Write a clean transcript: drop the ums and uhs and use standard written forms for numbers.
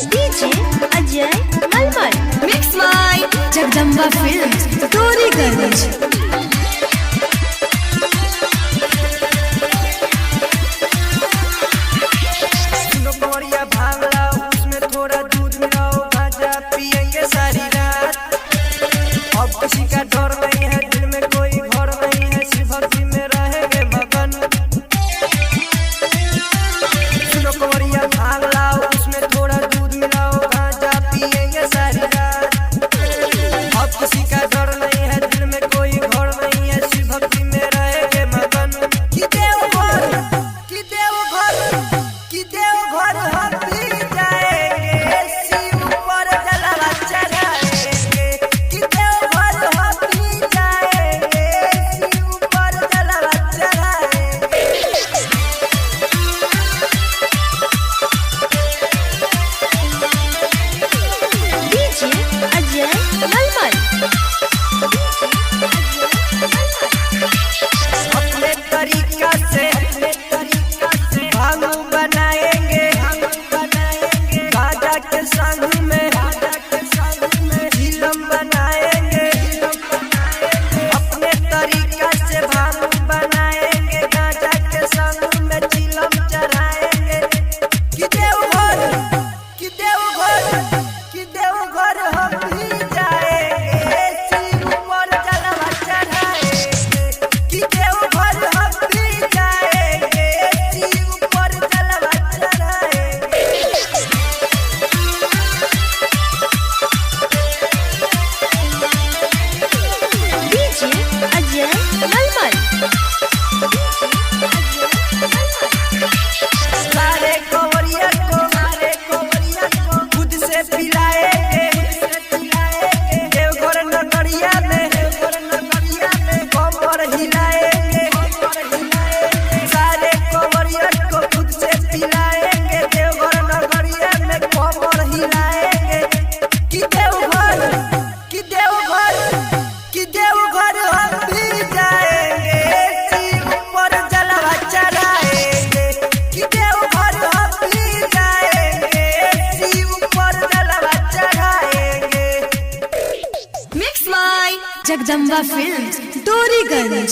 DJ Ajay Malmal mix by Jagdamba films Doriganj. किसी का डर नहीं है, दिल में कोई घर नहीं है, शिव भक्ति में रहेंगे मगन। सुनो कंवरिया भांग लाओ, उसमें थोड़ा दूध मिलाओ, गांजा पिएंगे सारी रात। अब किसी का डर नहीं है, दिल में कोई घर नहीं है, शिव भक्ति में रहेंगे मगन। कि देवघर हम भी जाएंगे, शिव पर जलवा चढ़ाएंगे। कि देवघर हम भी जाएंगे, शिव पर जलवा चढ़ाएंगे। डीजे अजय मलमल अपने तरीका से भांग बनाएंगे, गाजा के संग में झिलम बनाएंगे। अपने तरीका से भांग बनाएंगे, गाजा के संग में झिलम चढ़ाएंगे। कि देवघर हम भी जाएंगे, शिव पर जलवा चढ़ाएंगे। कि देवघर हम भी जाएंगे, शिव पर जलवा चढ़ाएंगे। डीजे अजय मलमल सारे कंवरिया को खुद से पिलाएंगे। देवघर नगरिया में कमर हिलाएंगे। सारे कंवरिया को खुद से पिलाएंगे, देवघर नगरिया में कमर हिलाएंगे। कि देवघर हम भी जाएंगे, शिव पर जलवा चढ़ाएंगे। कि देवघर हम भी जाएंगे, शिव पर जलवा चढ़ाएंगे। Mix by Jagdamba films Doriganj.